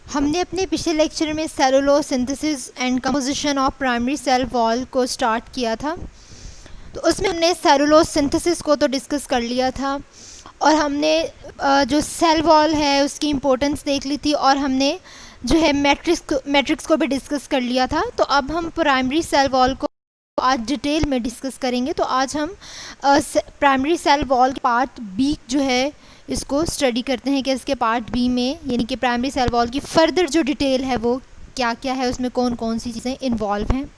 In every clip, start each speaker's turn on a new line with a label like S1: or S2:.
S1: हमने अपने पिछले लेक्चर में cellulose synthesis and composition of primary cell wall को स्टार्ट किया था। तो उसमें हमने सेलुलोज सिंथेसिस को तो डिस्कस कर लिया था और हमने जो सेल वॉल है उसकी इम्पोर्टेंस देख ली थी और हमने जो है मैट्रिक्स को भी डिस्कस कर लिया था। तो अब हम प्राइमरी सेल वॉल को आज डिटेल में डिस्कस करेंगे। तो आज हम primary cell wall part B जो है इसको स्टडी करते हैं कि इसके पार्ट बी में यानी कि प्राइमरी सेल वॉल की फर्दर जो डिटेल है वो क्या क्या है, उसमें कौन कौन सी चीज़ें इन्वॉल्व हैं।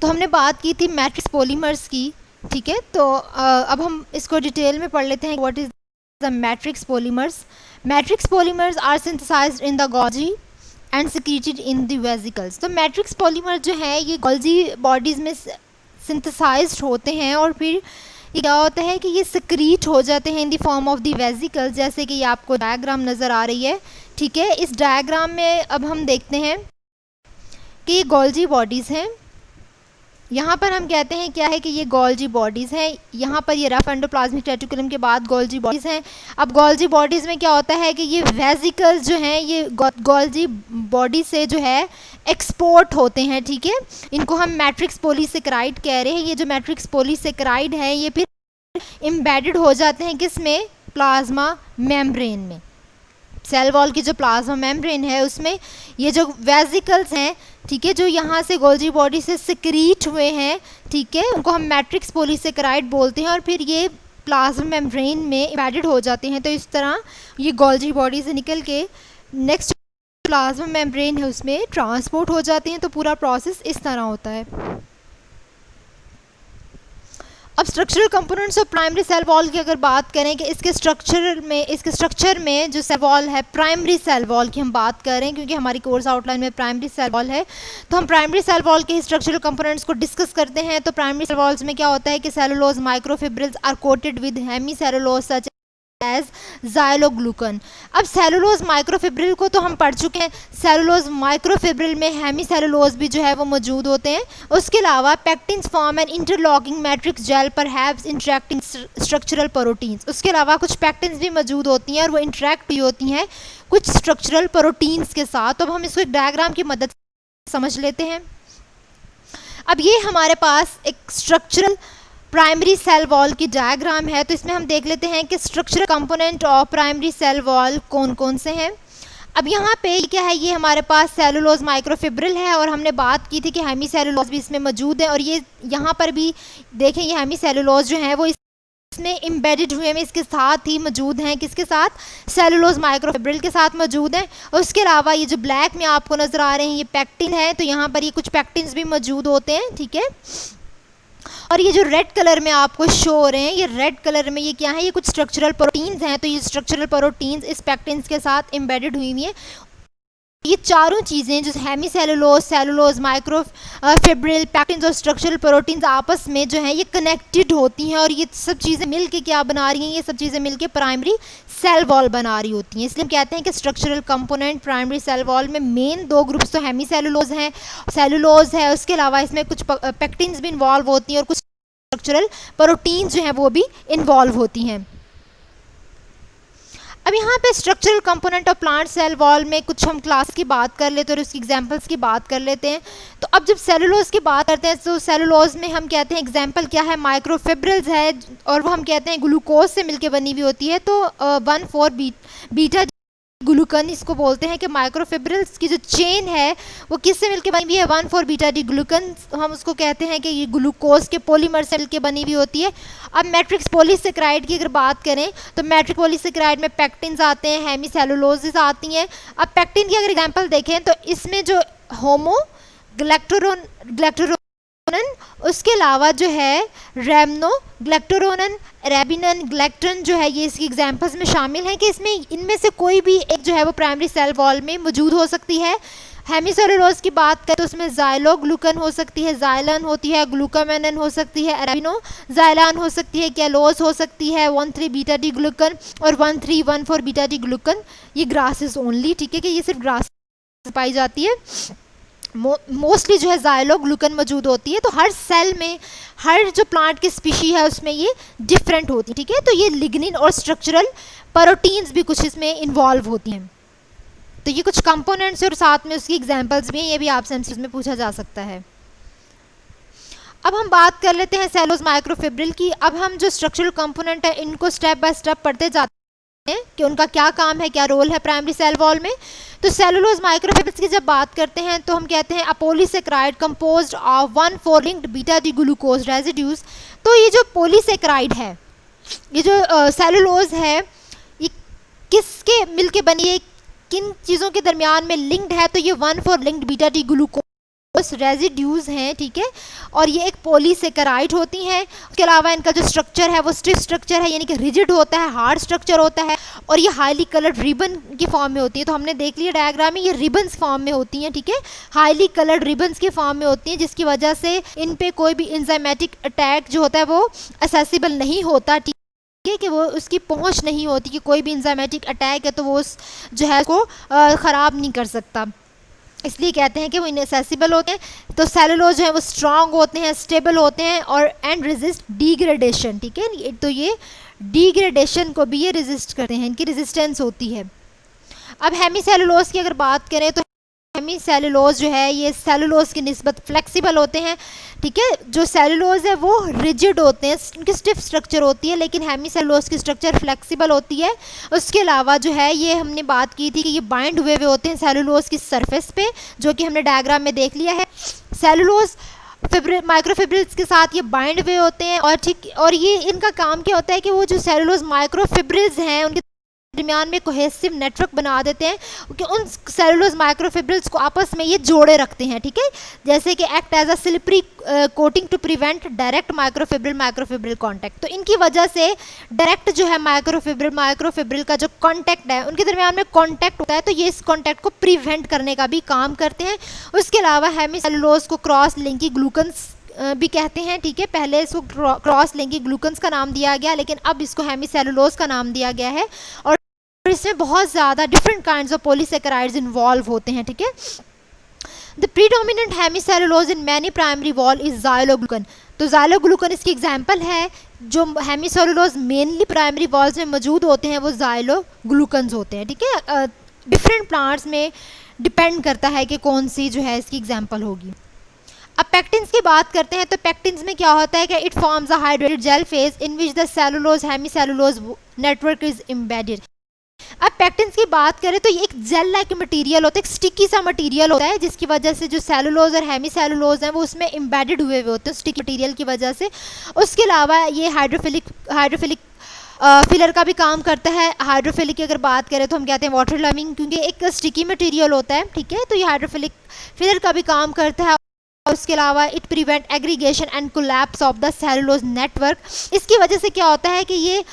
S1: तो हमने बात की थी मैट्रिक्स पॉलीमर्स की, ठीक है। तो अब हम इसको डिटेल में पढ़ लेते हैं। What is the matrix polymers? Matrix polymers are synthesized in the Golgi and secreted in the vesicles. तो मैट्रिक्स पॉलीमर जो है ये गोल्जी बॉडीज़ में सिंथेसाइज्ड होते हैं और फिर ये क्या होता है कि ये सिक्रीट हो जाते हैं in the form of the vesicles. जैसे कि ये आपको डायग्राम नज़र आ रही है, ठीक है। इस डायग्राम में अब हम देखते हैं कि ये गोल्जी बॉडीज़ हैं। यहाँ पर हम कहते हैं क्या है कि ये गोल्जी बॉडीज़ हैं। यहाँ पर ये रफ एंडोप्लाज्मिक रेटिकुलम के बाद गोल्जी बॉडीज़ हैं। अब गोल्जी बॉडीज़ में क्या होता है कि ये वेसिकल्स जो हैं ये गोल्जी बॉडी से जो है एक्सपोर्ट होते हैं, ठीक है। इनको हम मैट्रिक्स पॉलीसेकेराइड कह रहे हैं। ये जो मैट्रिक्स पॉलीसेकेराइड है ये फिर एम्बेडेड हो जाते हैं किस में? प्लाज्मा मेम्ब्रेन में। सेल वॉल की जो प्लाज्मा मेम्ब्रेन है उसमें ये जो वेसिकल्स हैं, ठीक है, जो यहाँ से गोल्जी बॉडी से सिक्रीट हुए हैं, ठीक है, उनको हम मैट्रिक्स पॉलीसेकेराइड बोलते हैं और फिर ये प्लाज्मा मेम्ब्रेन में एम्बेडेड हो जाते हैं। तो इस तरह ये गोल्जी बॉडी से निकल के नेक्स्ट प्लाज्मा मेम्ब्रेन है उसमें ट्रांसपोर्ट हो जाते हैं। तो पूरा प्रोसेस इस तरह होता है। अब structural components of primary cell wall की अगर बात करें कि इसके स्ट्रक्चर में जो सेल वॉल है, प्राइमरी सेल वॉल की हम बात कर रहे हैं क्योंकि हमारी कोर्स आउटलाइन में प्राइमरी सेल वॉल है, तो हम प्राइमरी सेल वॉल के स्ट्रक्चरल कंपोनेंट्स को डिस्कस करते हैं। तो प्राइमरी सेल वॉल्स में क्या होता है कि cellulose microfibrils are coated with hemicellulose such as xyloglucan. अब सेलुलोज माइक्रोफिब्रिल को तो हम पढ़ चुके हैं। सेलुलोज माइक्रोफिब्रिल में हेमी सेलुलोज भी जो है वो मौजूद होते हैं। उसके अलावा pectins form an interlocking matrix gel perhaps interacting structural proteins. उसके अलावा कुछ पेक्टिन्स भी मौजूद होती हैं और वो इंटरेक्ट भी होती हैं कुछ स्ट्रक्चरल प्रोटीन्स के साथ। तो अब हम इसको एक डायग्राम की मदद से समझ लेते हैं। अब ये हमारे पास एक स्ट्रक्चरल प्राइमरी सेल वॉल की डायग्राम है। तो इसमें हम देख लेते हैं कि structural component of primary cell wall कौन कौन से हैं। अब यहाँ पे क्या है, ये हमारे पास सेलुलोज माइक्रोफिब्रिल है और हमने बात की थी कि हेमी सेलुलोज भी इसमें मौजूद है और ये यहाँ पर भी देखें ये हेमी सेलुलोज जो है वो इसमें एम्बेडेड हुए में इसके साथ ही मौजूद हैं। किसके साथ? सेलुलोज माइक्रोफिब्रिल के साथ मौजूद हैं। उसके अलावा ये जो ब्लैक में आपको नज़र आ रहे हैं ये पेक्टिन है, तो यहाँ पर ये कुछ पेक्टिन्स भी मौजूद होते हैं, ठीक है। और ये जो रेड कलर में आपको शो हो रहे हैं, ये रेड कलर में ये क्या है? ये कुछ स्ट्रक्चरल प्रोटीन्स हैं। तो ये स्ट्रक्चरल प्रोटीन्स इस पेक्टिन्स के साथ एम्बेडेड हुई हुई हैं। ये चारों चीज़ें जो hemicellulose, cellulose microfibril, pectins और स्ट्रक्चरल प्रोटीन्स आपस में जो है ये कनेक्टेड होती हैं और ये सब चीज़ें मिल के क्या बना रही हैं? ये सब चीज़ें मिल के प्राइमरी सेल वॉल बना रही होती हैं। इसलिए हम कहते हैं कि structural component primary cell wall में मेन दो ग्रुप्स तो हेमी सेलुलोज हैं, सेलुलोज है, उसके अलावा इसमें कुछ पेक्टिन्स भी इन्वॉल्व होती हैं और कुछ स्ट्रक्चरल प्रोटीन्स जो हैं वो भी इन्वॉल्व होती हैं। अब यहाँ पे structural component of plant cell wall में कुछ हम क्लास की बात कर लेते हैं और उसकी एग्जांपल्स की बात कर लेते हैं। तो अब जब सेलुलोज की बात करते हैं तो सेलुलोज में हम कहते हैं एग्जांपल क्या है? माइक्रोफिब्रिल्स है और वो हम कहते हैं ग्लूकोज से मिलकर बनी हुई होती है। तो 1,4 बीटा ग्लूकन इसको बोलते हैं कि माइक्रोफिब्रिल्स की जो चेन है वो किससे मिलके बनी हुई है? 1,4 बीटा डी ग्लूकन हम उसको कहते हैं कि ये ग्लूकोज के पॉलीमर से मिलके बनी हुई होती है। अब मैट्रिक्स पॉलीसेकेराइड की अगर बात करें तो मैट्रिक्स पॉलीसेकेराइड में पेक्टिन्स आते हैं, हेमी सेलुलोजेस आती हैं। अब पेक्टिन की अगर एग्जांपल देखें तो इसमें जो होमो ग्लैक्टोरोनन, उसके अलावा जो है रेमनो ग्लैक्टोरोनन, रेबिनन, ग्लैक्टन जो है ये इसकी एग्जांपल्स में शामिल हैं कि इसमें इनमें से कोई भी एक जो है वो प्राइमरी सेल वॉल में मौजूद हो सकती है। हेमी सेलुलोज की बात करें तो उसमें ज़ाइलोग्लूकन हो सकती है, ज़ाइलन होती है, ग्लूकामेनन हो सकती है, रेबिनो ज़ाइलान हो सकती है, कैलोज हो सकती है, 1,3 बीटा डी ग्लूकन और 1,3-1,4 बीटा डी ग्लूकन। ये ग्रासेस ओनली, ठीक है, कि ये सिर्फ ग्रास पाई जाती है। मोस्टली जो है ज़ाइलोग्लूकन मौजूद होती है। तो हर सेल में हर जो प्लांट की स्पीशी है उसमें ये डिफरेंट होती है, ठीक है। तो ये लिग्निन और स्ट्रक्चरल प्रोटीन्स भी कुछ इसमें इन्वॉल्व होती हैं। तो ये कुछ कंपोनेंट्स और साथ में उसकी एग्जांपल्स भी हैं, ये भी आपसे एमसीक्यूज में पूछा जा सकता है। अब हम बात कर लेते हैं सेलुलोज माइक्रोफिब्रिल की। अब हम जो स्ट्रक्चरल कंपोनेंट है इनको स्टेप बाय स्टेप पढ़ते जाते हैं कि उनका क्या काम है, क्या रोल है प्राइमरी सेल वॉल में। तो सेलुलोज माइक्रोफिब्रिल्स की जब बात करते हैं तो हम कहते हैं a polysaccharide composed of 1,4 linked beta D glucose residues. तो ये जो पॉलीसेकेराइड है, ये जो सेलुलोज है, ये किसके मिलके बनी है, किन चीज़ों के दरमियान में लिंक्ड है, तो ये 1,4 linked beta D glucose residues हैं, ठीक है। और ये एक पॉलीसेकेराइड होती हैं। उसके अलावा इनका जो स्ट्रक्चर है वो स्टिफ स्ट्रक्चर है, यानी कि रिजिड होता है, हार्ड स्ट्रक्चर होता है, और ये हाईली कलर्ड रिबन की फॉर्म में होती है। तो हमने देख लिया डायग्राम में, ये रिबन्स फॉर्म में होती हैं, ठीक है, हाईली कलर्ड रिबन्स के फॉर्म में होती हैं, जिसकी वजह से इन पे कोई भी इंजाइमेटिक अटैक जो होता है वो असेसिबल नहीं होता, ठीक है, कि वो उसकी पहुंच नहीं होती, कि कोई भी इंजाइमेटिक अटैक है तो वो उस जो है उसको ख़राब नहीं कर सकता, इसलिए कहते हैं कि वो इनएसेसिबल होते हैं। तो सेलुलोज जो है वो स्ट्रांग होते हैं, स्टेबल होते हैं और एंड रेजिस्ट डीग्रेडेशन, ठीक है। तो ये डीग्रेडेशन को भी ये रेजिस्ट करते हैं, इनकी रेजिस्टेंस होती है। अब हेमीसेलुलोज की अगर बात करें तो हेमीसेलुलोज जो है ये सेलुलोज की निस्बत फ्लेक्सिबल होते हैं, ठीक है। जो सेलुलोज है वो रिजिड होते हैं, उनकी स्टिफ स्ट्रक्चर होती है, लेकिन हेमीसेलुलोज की स्ट्रक्चर फ्लेक्सिबल होती है। उसके अलावा जो है ये हमने बात की थी कि ये बाइंड हुए हुए होते हैं सेलुलोज की सरफेस पे, जो कि हमने डायग्राम में देख लिया है। सेलुलोज माइक्रोफिब्रिल्स के साथ ये बाइंड हुए होते हैं, और ठीक, और ये इनका काम क्या होता है कि वो जो सेलुलोज माइक्रोफिब्रिल्स हैं उनके दरमियान में कोहेसिव नेटवर्क बना देते हैं कि उन सेलुलोज माइक्रोफिब्रिल्स को आपस में ये जोड़े रखते हैं, ठीक है। जैसे कि act as a slippery coating to prevent direct microfibril contact. तो इनकी वजह से डायरेक्ट जो है माइक्रोफिब्रिल का जो कांटेक्ट है उनके दरमियान में कांटेक्ट होता है, तो ये इस कांटेक्ट को प्रिवेंट करने का भी काम करते हैं। उसके अलावा हेमीसेलुलोज को क्रॉस लिंकी ग्लूकन्स भी कहते हैं, ठीक है। पहले इसको क्रॉस लिंकी ग्लूकन्स का नाम दिया गया, लेकिन अब इसको हेमीसेलुलोज का नाम दिया गया है, और इसमें बहुत ज़्यादा different kinds of polysaccharides involve होते हैं, ठीक है। The predominant hemicellulose in many primary wall is xyloglucan. तो ज़ाइलोग्लूकन इसकी एग्जांपल है। जो हेमीसेलुलोज मेनली प्राइमरी वॉल्स में मौजूद होते हैं वो ज़ाइलोग्लूकन्स होते हैं, ठीक है। डिफरेंट प्लांट्स में डिपेंड करता है कि कौन सी जो है इसकी एग्जाम्पल होगी। अब पेक्टिन्स की बात करते हैं तो पेक्टिन्स में क्या होता है कि it forms a hydrated gel phase in which the cellulose hemicellulose network is embedded. अब पेक्टिन्स की बात करें तो ये एक जेल लाइक मटेरियल होता है, एक स्टिकी सा मटेरियल होता है, जिसकी वजह से जो सेलुलोज और हेमीसेलुलोज हैं वो उसमें एम्बेडेड हुए होते हैं स्टिकी मटेरियल की वजह से। उसके अलावा ये हाइड्रोफिलिक फिलर का भी काम करता है। हाइड्रोफिलिक की अगर बात करें तो हम कहते हैं वाटर लविंग, क्योंकि एक स्टिकी मटेरियल होता है, ठीक है। तो ये हाइड्रोफिलिक फिलर का भी काम करता है। उसके अलावा it prevent aggregation and collapse of the cellulose network. इसकी वजह से क्या होता है कि ये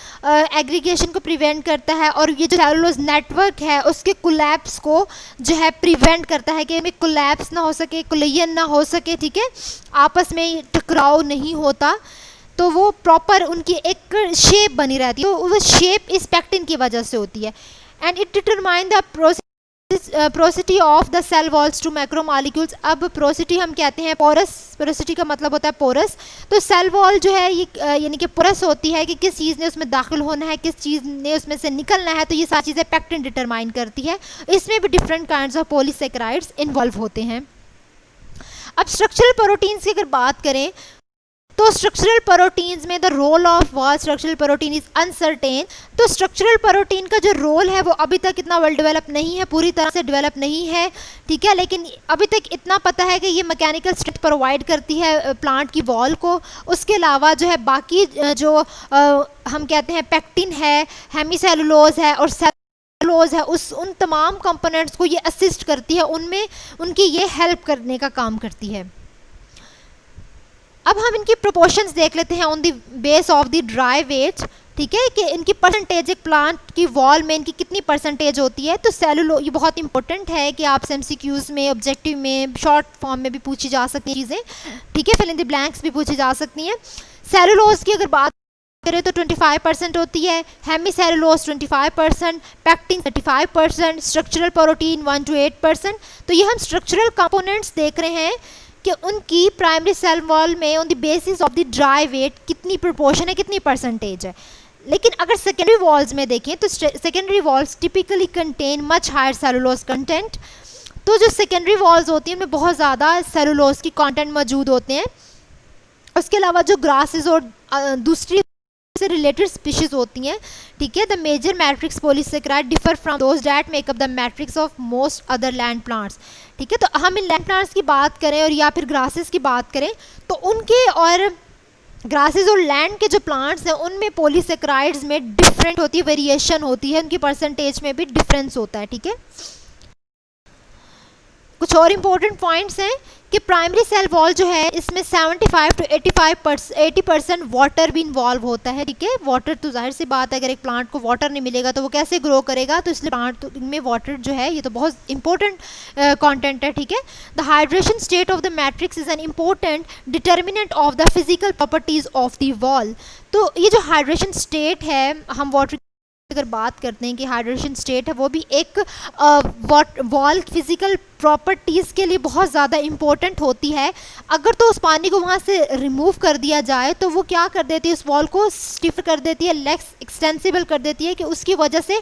S1: एग्रीगेशन को प्रिवेंट करता है, और ये जो सेलुलोज नेटवर्क है उसके कोलैप्स को जो है प्रिवेंट करता है, कि इनमें कोलैप्स ना हो सके, कोलिजन ना हो सके, ठीक है, आपस में टकराव नहीं होता, तो वो प्रॉपर उनकी एक शेप बनी रहती है। तो वो शेप इस पेक्टिन की वजह से होती है। And it determine the porosity of the cell walls to macromolecules. अब पोरोसिटी हम कहते हैं पोरस, पोरोसिटी का मतलब होता है पोरस। तो सेल वॉल जो है ये यानी कि पोरस होती है कि किस चीज़ ने उसमें दाखिल होना है, किस चीज़ ने उसमें से निकलना है, तो ये सारी चीज़ें पेक्टिन डिटरमाइन करती है। इसमें भी different kinds of polysaccharides involve होते हैं। अब स्ट्रक्चरल प्रोटीन्स की अगर बात करें तो स्ट्रक्चरल प्रोटीन्स में the role of what structural protein is uncertain. तो स्ट्रक्चरल प्रोटीन का जो रोल है वो अभी तक इतना वेल डेवलप नहीं है, पूरी तरह से डेवलप नहीं है, ठीक है। लेकिन अभी तक इतना पता है कि ये मैकेनिकल स्ट्रेंथ प्रोवाइड करती है प्लांट की वॉल को। उसके अलावा जो है बाकी जो हम कहते हैं पेक्टिन है, हेमीसेलुलोज है और सेलुलोज है, उन तमाम कंपोनेंट्स को ये असिस्ट करती है, उनमें उनकी ये हेल्प करने का काम करती है। अब हम इनकी प्रोपोर्शंस देख लेते हैं on the base of the dry weight, ठीक है, कि इनकी परसेंटेज एक प्लांट की वॉल में इनकी कितनी परसेंटेज होती है। तो सेलुलो ये बहुत इंपॉर्टेंट है कि आप एमसीक्यूज़ में, ऑब्जेक्टिव में, शॉर्ट फॉर्म में भी पूछी जा सकती हैं चीज़ें, ठीक है, फिल इन द ब्लैंक्स भी पूछी जा सकती हैं। सेलुलोज की अगर बात करें तो 25% होती है, hemicellulose 25%, pectin 35%, structural protein 1 to 8%। तो ये हम स्ट्रक्चरल कंपोनेंट्स देख रहे हैं कि उनकी प्राइमरी सेल वॉल में on the basis of the dry weight कितनी प्रोपोर्शन है, कितनी परसेंटेज है। लेकिन अगर सेकेंडरी वॉल्स में देखें तो secondary walls typically contain much higher cellulose content. तो जो सेकेंडरी वॉल्स होती हैं उनमें बहुत ज़्यादा सेलुलोज की कंटेंट मौजूद होते हैं। उसके अलावा जो ग्रासेस और दूसरी से रिलेटेड स्पीशीज होती हैं, ठीक है, the major matrix polysaccharide differ from those that make up the matrix of most other land plants, ठीक है। तो हम इन लैंड प्लांट्स की बात करें और या फिर ग्रासेस की बात करें तो उनके और ग्रासेस और लैंड के जो प्लांट्स हैं उनमें पॉलीसेकेराइड्स में डिफरेंट होती है, वेरिएशन होती है, उनकी परसेंटेज में भी डिफरेंस होता है, ठीक है। कुछ और इम्पोर्टेंट पॉइंट्स हैं कि प्राइमरी सेल वॉल जो है इसमें 75 to 80% वाटर भी इन्वॉल्व होता है, ठीक है। वाटर तो जाहिर सी बात है, अगर एक प्लांट को वाटर नहीं मिलेगा तो वो कैसे ग्रो करेगा, तो इसलिए प्लांट में वाटर जो है ये तो बहुत इंपॉर्टेंट कंटेंट है, ठीक है। The hydration state of the matrix is an important determinant of the physical properties of the wall. तो ये जो हाइड्रेशन स्टेट है, हम वाटर अगर बात करते हैं कि हाइड्रेशन स्टेट है वो भी एक वॉल फिजिकल प्रॉपर्टीज़ के लिए बहुत ज़्यादा इम्पोर्टेंट होती है। अगर तो उस पानी को वहाँ से रिमूव कर दिया जाए तो वो क्या कर देती है, उस वॉल को स्टिफ कर देती है, लेस एक्सटेंसिबल कर देती है, कि उसकी वजह से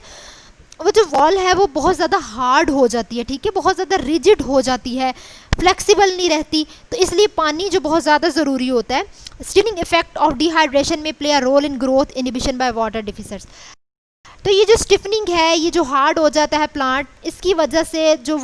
S1: वो जो वॉल है वो बहुत ज़्यादा हार्ड हो जाती है, ठीक है, बहुत ज़्यादा रिजिड हो जाती है, फ्लेक्सिबल नहीं रहती। तो इसलिए पानी जो बहुत ज़्यादा ज़रूरी होता है। स्टिफनिंग इफेक्ट ऑफ डिहाइड्रेशन में play a role in growth inhibition by water deficits. तो ये जो स्टिफनिंग है, ये जो हार्ड हो जाता है प्लांट, इसकी वजह से जो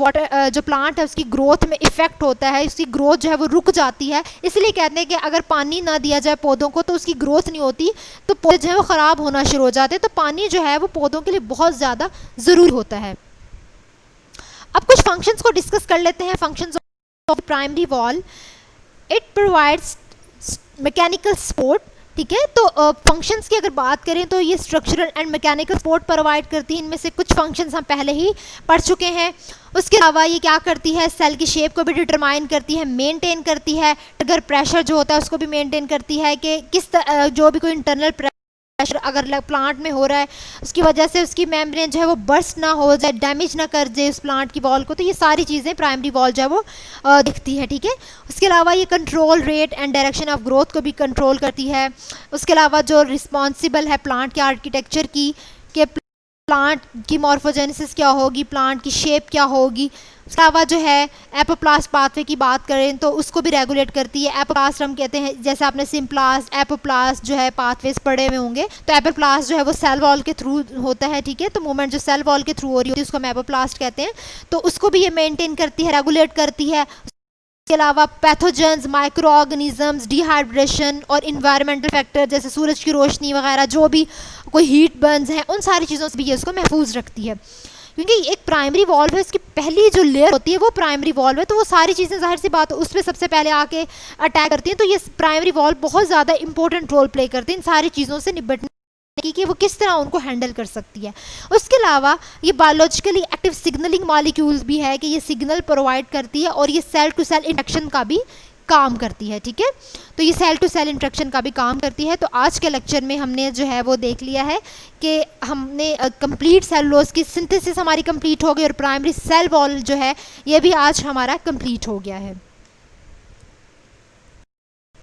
S1: प्लांट है उसकी ग्रोथ में इफ़ेक्ट होता है, उसकी ग्रोथ जो है वो रुक जाती है। इसलिए कहते हैं कि अगर पानी ना दिया जाए पौधों को तो उसकी ग्रोथ नहीं होती, तो पौधे जो है वो ख़राब होना शुरू हो जाते हैं। तो पानी जो है वो पौधों के लिए बहुत ज़्यादा ज़रूरी होता है। अब कुछ फंक्शंस को डिस्कस कर लेते हैं। Functions of primary wall, it provides mechanical support, ठीक है। तो फंक्शंस की अगर बात करें तो ये structural and mechanical support provide करती है। इनमें से कुछ फंक्शंस हम पहले ही पढ़ चुके हैं। उसके अलावा ये क्या करती है, सेल की शेप को भी डिटरमाइन करती है, मेंटेन करती है, अगर प्रेशर जो होता है उसको भी मेंटेन करती है कि जो भी कोई इंटरनल प्रेशर अगर प्लांट में हो रहा है उसकी वजह से उसकी मेम्ब्रेन जो है वो बर्स्ट ना हो जाए, डैमेज ना कर जाए उस प्लांट की वॉल को। तो ये सारी चीज़ें प्राइमरी वॉल जो है वो दिखती है, ठीक है। उसके अलावा ये control rate and direction of growth को भी कंट्रोल करती है। उसके अलावा जो रिस्पॉन्सिबल है प्लांट के आर्किटेक्चर की, कि प्लांट की मॉर्फोजेनेसिस क्या होगी, प्लांट की शेप क्या होगी। उसके अलावा जो है एपोप्लास्ट पाथवे की बात करें तो उसको भी रेगुलेट करती है। एपोप्लास्ट हम कहते हैं, जैसे आपने सिम्प्लास्ट एपोप्लास्ट जो है पाथवेज पढ़े हुए होंगे, तो एपोप्लास्ट जो है वो सेल वॉल के थ्रू होता है, ठीक है। तो मूवमेंट जो सेल वॉल के थ्रू हो रही होती है उसको हम एपोप्लास्ट कहते हैं। तो उसको भी ये मेंटेन करती है, रेगुलेट करती है। इसके अलावा पैथोजेंस, माइक्रो ऑर्गेनिजम्स, डिहाइड्रेशन और इन्वायरमेंटल फैक्टर जैसे सूरज की रोशनी वगैरह, जो भी कोई हीट बर्न्स हैं, उन सारी चीज़ों से भी ये उसको महफूज रखती है। क्योंकि एक प्राइमरी वॉल्व है, इसकी पहली जो लेयर होती है वो प्राइमरी वॉल्व है, तो वो सारी चीज़ें जाहिर सी बात है उस पर सबसे पहले आके अटैक करती हैं। तो ये प्राइमरी वॉल्व बहुत ज़्यादा इंपॉर्टेंट रोल प्ले करती है इन सारी चीज़ों से निपटने कि वो किस तरह उनको हैंडल कर सकती है। उसके अलावा ये बायोलॉजिकली एक्टिव सिग्नलिंग मॉलिक्यूल्स भी है कि ये सिग्नल प्रोवाइड करती है और ये सेल टू सेल इंटरेक्शन का भी काम करती है, ठीक है। तो ये सेल टू सेल इंटरेक्शन का भी काम करती है। तो आज के लेक्चर में हमने जो है वो देख लिया है कि हमने कंप्लीट सेलुलोज की सिंथेसिस हमारी कंप्लीट हो गई और प्राइमरी सेल वॉल जो है ये भी आज हमारा कंप्लीट हो गया है।